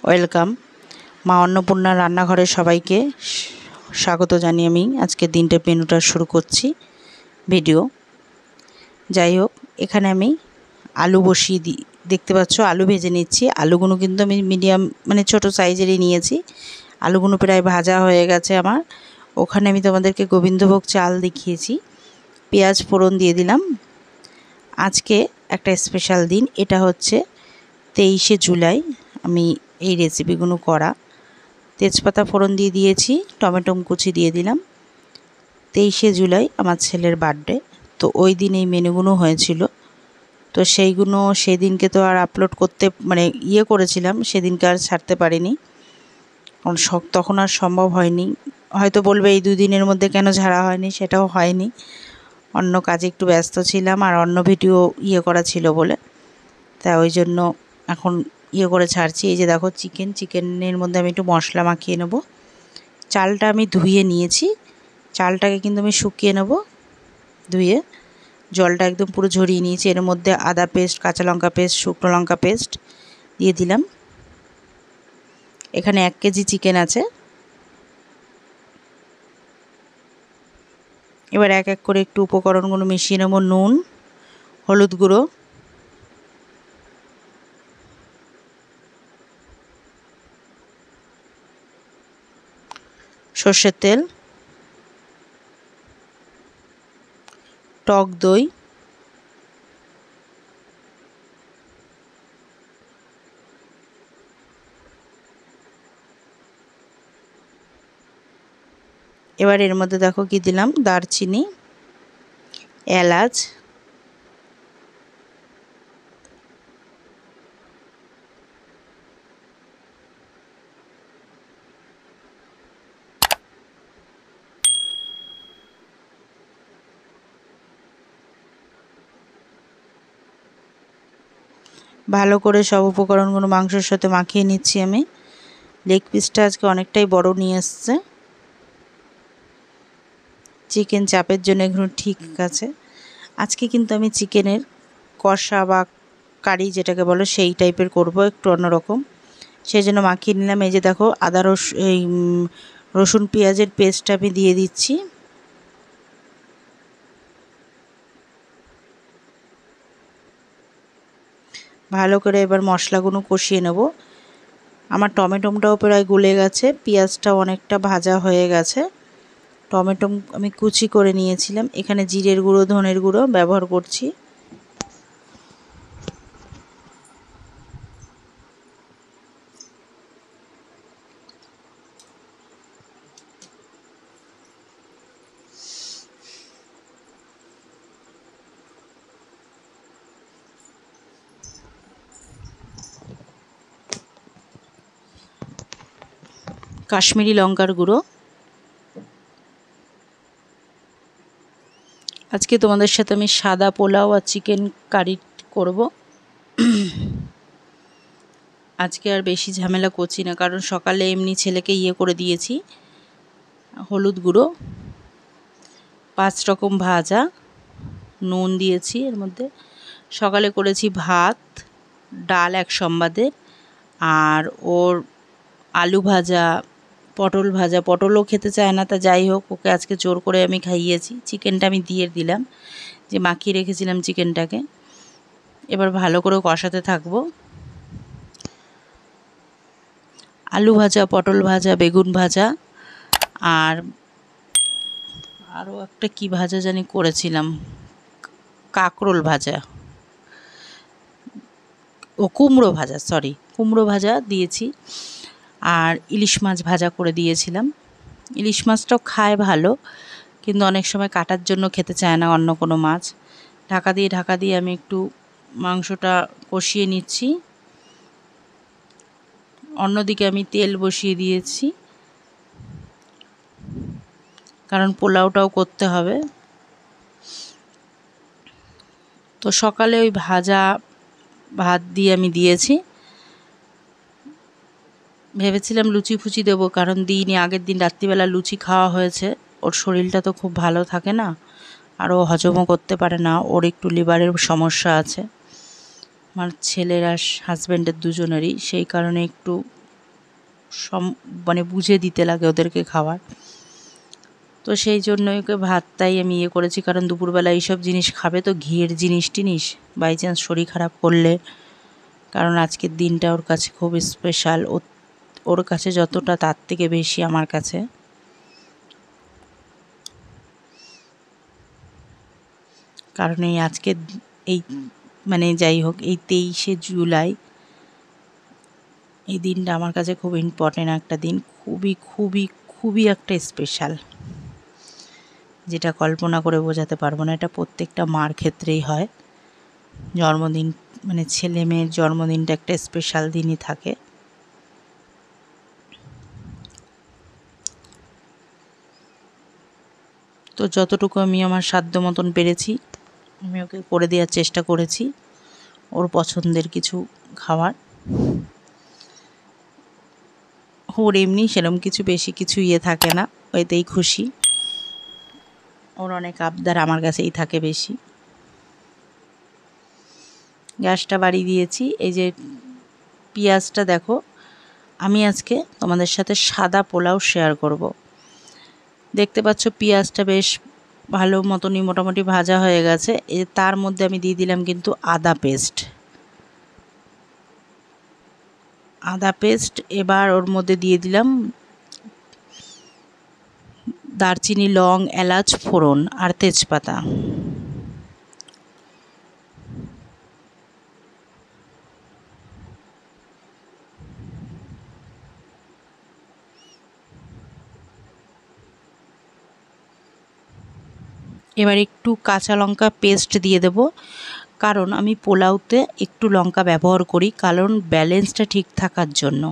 Welcome মা অন্নপূর্ণা রান্নাঘরে সবাইকে স্বাগত জানিয়ে আমি আজকের দিনটার মেনুটা শুরু করছি ভিডিও। যাই হোক, এখানে আমি আলু বসিয়ে দিই, দেখতে পাচ্ছ আলু ভেজে নিচ্ছি। আলুগুলো কিন্তু আমি মিডিয়াম মানে ছোট সাইজেরই নিয়েছি। আলুগুলো প্রায় ভাজা হয়ে গেছে আমার। ওখানে আমি তোমাদেরকে গোবিন্দভোগ চাল দেখিয়েছি, পেঁয়াজ ফোড়ন দিয়ে দিলাম। আজকে একটা স্পেশাল দিন, এটা হচ্ছে 23শে জুলাই। আমি এই রেসিপিগুলো করা, তেজপাতা ফোড়ন দিয়ে দিয়েছি, টমেটো কুচি দিয়ে দিলাম। 23শে জুলাই আমার ছেলের বার্থডে, তো ওই দিন এই মেনুগুলো হয়েছিল। তো সেইগুলো সেদিনকে তো আর আপলোড করতে মানে করেছিলাম, সেদিনকে আর ছাড়তে পারিনি, কারণ তখন আর সম্ভব হয়নি। হয়তো বলবে এই 2 দিনের মধ্যে কেন ছাড়া হয়নি, সেটাও হয়নি, অন্য কাজে একটু ব্যস্ত ছিলাম আর অন্য ভিডিও করা ছিল বলে, তা ওই জন্য এখন করে ছাড়ছি। এই যে দেখো চিকেনের মধ্যে আমি একটু মশলা মাখিয়ে নেব। চালটা আমি ধুয়ে নিয়েছি, চালটাকে কিন্তু আমি শুকিয়ে নেব ধুয়ে, জলটা একদম পুরো ঝরিয়ে নিয়েছি। এর মধ্যে আদা পেস্ট, কাঁচা লঙ্কা পেস্ট, শুকনো লঙ্কা পেস্ট দিয়ে দিলাম। এখানে 1 কেজি চিকেন আছে। এবার এক এক করে একটু উপকরণগুলো মিশিয়ে নেব। নুন, হলুদ গুঁড়ো, সর্ষের তেল, টক দই, এবার এর মধ্যে দেখো কি দিলাম, দারচিনি, এলাচ, ভালো করে সব উপকরণগুলো মাংসের সাথে মাখিয়ে নিচ্ছি আমি। লেগ পিসটা আজকে অনেকটাই বড় নিয়ে এসছে, চিকেন চাপের জন্য এগুলো ঠিক আছে। আজকে কিন্তু আমি চিকেনের কষা বা কারি যেটাকে বলো সেই টাইপের করব, একটু অন্যরকম, সেই জন্য মাখিয়ে নিলাম। এই যে দেখো রসুন পেঁয়াজের পেস্টটা আমি দিয়ে দিচ্ছি। ভালো করে এবার মশলাগুলো কষিয়ে নেব। আমার টমেটোটাও প্রায় গলে গেছে, পেঁয়াজটাও অনেকটা ভাজা হয়ে গেছে। টমেটো আমি কুচি করে নিয়েছিলাম। এখানে জিরের গুঁড়ো, ধনের গুঁড়ো ব্যবহার করছি। কাশ্মীরি লঙ্কার গুঁড়ো। আজকে তোমাদের সাথে আমি সাদা পোলাও আর চিকেন কারি করব। আজকে আর বেশি ঝামেলা করছি না, কারণ সকালে এমনি ছেলেকে করে দিয়েছি। হলুদ গুঁড়ো, 5 রকম ভাজা, নুন দিয়েছি এর মধ্যে। সকালে করেছি ভাত, ডাল 1 সম্বাদের, আর ওর আলু ভাজা, পটল ভাজা। পটলও খেতে চায় না, তা যাই হোক ওকে আজকে জোর করে আমি খাইয়েছি। চিকেনটা আমি দিয়ে দিলাম, যে মাখিয়ে রেখেছিলাম চিকেনটাকে। এবার ভালো করে কষাতে থাকবো। আলু ভাজা, পটল ভাজা, বেগুন ভাজা, আর আরও একটা কি ভাজা জানি করেছিলাম, কাঁকরোল ভাজা, কুমড়ো ভাজা, কুমড়ো ভাজা দিয়েছি। আর ইলিশ মাছ ভাজা করে দিয়েছিলাম। ইলিশ মাছটাও খায় ভালো, কিন্তু অনেক সময় কাটার জন্য খেতে চায় না অন্য কোনো মাছ। ঢাকা দিয়ে আমি একটু মাংসটা কষিয়ে নিচ্ছি। অন্যদিকে আমি তেল বসিয়ে দিয়েছি, কারণ পোলাওটাও করতে হবে। তো সকালে ওই ভাজা ভাত দিয়ে আমি দিয়েছি। ভেবেছিলাম লুচি ফুচি দেবো, কারণ দিইনি, আগের দিন রাত্রিবেলা লুচি খাওয়া হয়েছে। ওর শরীরটা তো খুব ভালো থাকে না, আর ও হজমও করতে পারে না, ওর একটু লিভারের সমস্যা আছে, আমার ছেলের আর হাজব্যান্ডের দুজনেরই। সেই কারণে একটু মানে বুঝে দিতে লাগে ওদেরকে খাবার। তো সেই জন্যই ওকে ভাতটাই আমি করেছি, কারণ দুপুরবেলা এইসব জিনিস খাবে তো, ঘিয়ের জিনিস টিনিস বাই চান্স শরীর খারাপ করলে। কারণ আজকের দিনটা ওর কাছে খুব স্পেশাল, ওর কাছে যতটা তার থেকে বেশি আমার কাছে। কারণ আজকে এই মানে যাই হোক, এই 23শে জুলাই এই দিনটা আমার কাছে খুব ইম্পর্টেন্ট একটা দিন, খুবই খুবই খুবই একটা স্পেশাল, যেটা কল্পনা করে বোঝাতে পারবো না। এটা প্রত্যেকটা মার ক্ষেত্রেই হয়, জন্মদিন মানে ছেলে মেয়ের জন্মদিনটা একটা স্পেশাল দিনই থাকে। তো যতটুকু আমি আমার সাধ্য মতন পেরেছি আমি ওকে করে দেওয়ার চেষ্টা করেছি, ওর পছন্দের কিছু খাবার। ওর এমনি সেরকম কিছু বেশি কিছু থাকে না, ওইতেই খুশি। ওর অনেক আবদার আমার কাছেই থাকে বেশি। গ্যাসটা বাড়িয়ে দিয়েছি। এই যে পেঁয়াজটা দেখো, আমি আজকে তোমাদের সাথে সাদা পোলাও শেয়ার করব। দেখতে পাচ্ছ পেঁয়াজটা বেশ ভালো মতনই মোটামুটি ভাজা হয়ে গেছে। তার মধ্যে আমি দিয়ে দিলাম কিন্তু আদা পেস্ট। এবার ওর মধ্যে দিয়ে দিলাম দারচিনি, লং, এলাচ, ফোড়ন আর তেজপাতা। এবার একটু কাঁচা লঙ্কা পেস্ট দিয়ে দেব, কারণ আমি পোলাওতে একটু লঙ্কা ব্যবহার করি, কারণ ব্যালেন্সটা ঠিক থাকার জন্য।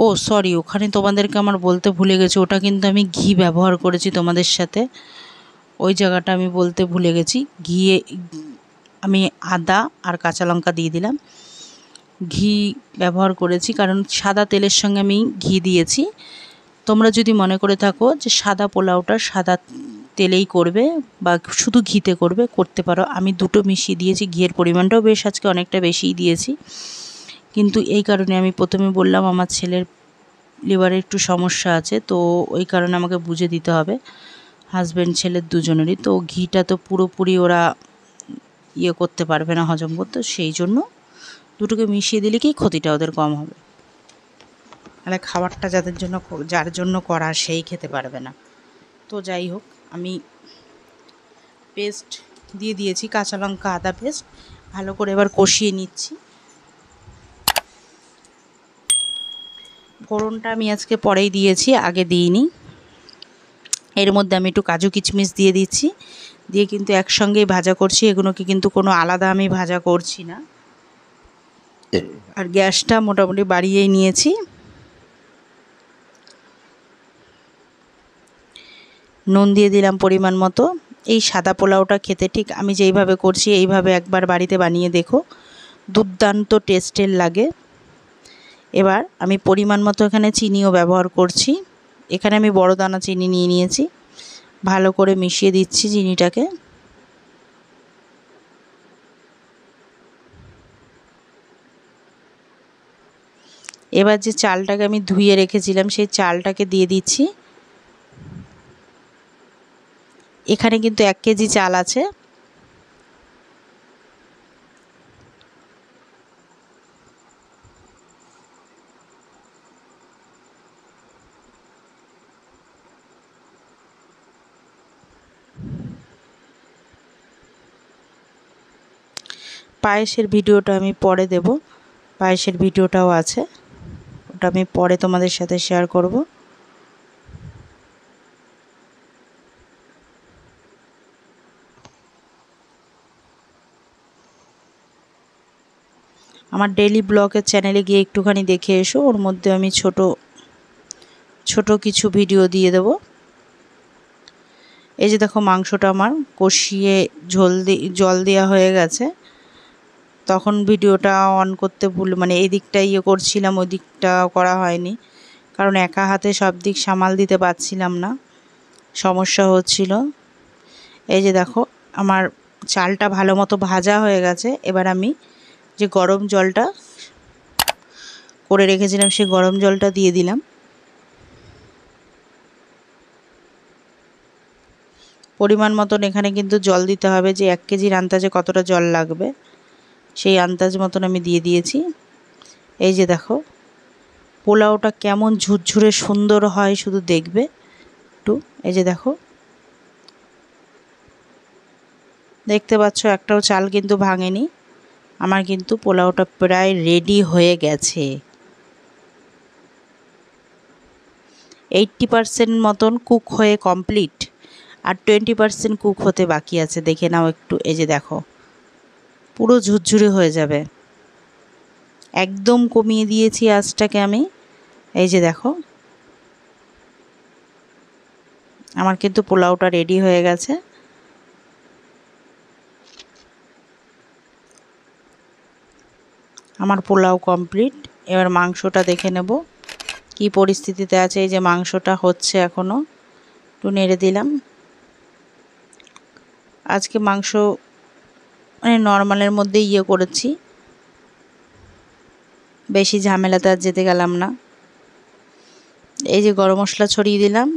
ও সরি, ওখানে তোমাদেরকে আমার বলতে ভুলে গেছি, ওটা কিন্তু আমি ঘি ব্যবহার করেছি তোমাদের সাথে, ওই জায়গাটা আমি বলতে ভুলে গেছি। ঘিয়ে আমি আদা আর কাঁচা লঙ্কা দিয়ে দিলাম, ঘি ব্যবহার করেছি কারণ সাদা তেলের সঙ্গে আমি ঘি দিয়েছি। তোমরা যদি মনে করে থাকো যে সাদা পোলাওটা সাদা তেলেই করবে বা শুধু ঘিতে করবে, করতে পারো। আমি দুটো মিশিয়ে দিয়েছি, ঘিয়ের পরিমাণটাও বেশ আজকে অনেকটা বেশিই দিয়েছি। কিন্তু এই কারণে আমি প্রথমে বললাম আমার ছেলের লিভারে একটু সমস্যা আছে, তো ওই কারণে আমাকে বুঝে দিতে হবে, হাজব্যান্ড ছেলের দুজনেরই। তো ঘিটা তো পুরোপুরি ওরা করতে পারবে না, হজম করতে, সেই জন্য দুটোকে মিশিয়ে দিলে কি ক্ষতিটা ওদের কম হবে। তাহলে খাবারটা যার জন্য করা সেই খেতে পারবে না। তো যাই হোক, আমি পেস্ট দিয়ে দিয়েছি, কাঁচা লঙ্কা আদা পেস্ট, ভালো করে এবার কষিয়ে নিচ্ছি। ফোড়নটা আমি আজকে পরেই দিয়েছি, আগে দিইনি। এর মধ্যে আমি একটু কাজু কিশমিশ দিয়ে দিচ্ছি, দিয়ে কিন্তু একসঙ্গেই ভাজা করছি, এগুলোকে কিন্তু কোনো আলাদা আমি ভাজা করছি না। আর গ্যাসটা মোটামুটি বাড়িয়েই নিয়েছি। নুন দিয়ে দিলাম পরিমাণ মতো। এই সাদা পোলাওটা খেতে ঠিক আমি যেইভাবে করছি এইভাবে একবার বাড়িতে বানিয়ে দেখো, দুর্দান্ত টেস্টের লাগে। এবার আমি পরিমাণ মতো এখানে চিনিও ব্যবহার করছি, এখানে আমি বড় দানা চিনি নিয়ে নিয়েছি, ভালো করে মিশিয়ে দিচ্ছি চিনিটাকে। এবার যে চালটাকে আমি ধুয়ে রেখেছিলাম সেই চালটাকে দিয়ে দিচ্ছি। এখানে কিন্তু 1 কেজি চাল আছে। পায়েসের ভিডিওটা আমি পরে দেব, পায়েসের ভিডিওটাও আছে, ওটা আমি পরে তোমাদের সাথে শেয়ার করব। আমার ডেইলি ব্লগের চ্যানেলে গিয়ে একটুখানি দেখে এসো, ওর মধ্যে আমি ছোট ছোট কিছু ভিডিও দিয়ে দেব। এই যে দেখো মাংসটা আমার কষিয়ে জল দেওয়া হয়ে গেছে। তখন ভিডিওটা অন করতে মানে এই দিকটা করছিলাম, ওই দিকটা করা হয়নি, কারণ একা হাতে সব দিক সামাল দিতে পারছিলাম না, সমস্যা হচ্ছিল। এই যে দেখো আমার চালটা ভালো মতো ভাজা হয়ে গেছে। এবার আমি যে গরম জলটা করে রেখেছিলাম সেই গরম জলটা দিয়ে দিলাম। পরিমাণ মতন এখানে কিন্তু জল দিতে হবে, যে 1 কেজির আন্দাজে কতটা জল লাগবে সেই আন্দাজ মতন আমি দিয়ে দিয়েছি। এই যে দেখো পোলাওটা কেমন ঝুরঝুরে সুন্দর হয় শুধু দেখবে একটু। এই যে দেখো, দেখতে পাচ্ছ একটাও চাল কিন্তু ভাঙেনি। আমার কিন্তু পোলাওটা প্রায় রেডি হয়ে গেছে। 80% মতন কুক হয়ে কমপ্লিট, আর 20% কুক হতে বাকি আছে। দেখে নাও একটু। এই যে দেখো পুরো ঝুরঝুরে হয়ে যাবে। একদম কমিয়ে দিয়েছি আঁচটাকে আমি। এই যে দেখো আমার কিন্তু পোলাওটা রেডি হয়ে গেছে। আমার পোলাও কমপ্লিট। এবার মাংসটা দেখে নেব কি পরিস্থিতিতে আছে। এই যে মাংসটা হচ্ছে এখনও, একটু নেড়ে দিলাম। আজকে মাংস মানে নর্মালের মধ্যে করেছি, বেশি ঝামেলাতে আর যেতে গেলাম না। এই যে গরম মশলা ছড়িয়ে দিলাম।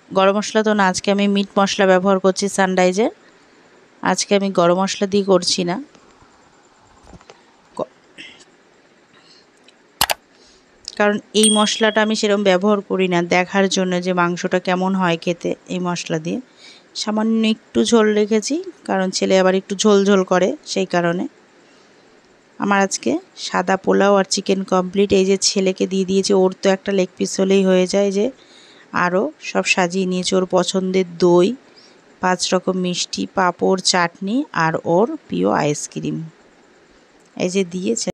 গরম মশলা তো না, আজকে আমি মিট মশলা ব্যবহার করছি সানরাইজের। আজকে আমি গরম মশলা দিয়ে করছি না, কারণ এই মশলাটা আমি সেরকম ব্যবহার করি না, দেখার জন্য যে মাংসটা কেমন হয় খেতে এই মশলা দিয়ে। সামান্য একটু ঝোল রেখেছি, কারণ ছেলে আবার একটু ঝোল ঝোল করে, সেই কারণে। আমার আজকে সাদা পোলাও আর চিকেন কমপ্লিট। এই যে ছেলেকে দিয়ে দিয়েছি, ওর তো একটা লেগ পিস হলেই হয়ে যায়। যে আরও সব সাজিয়ে নিয়েছি, ওর পছন্দের দই, 5 রকম মিষ্টি, পাঁপড়, চাটনি আর ওর প্রিয় আইসক্রিম। এই যে দিয়েছে।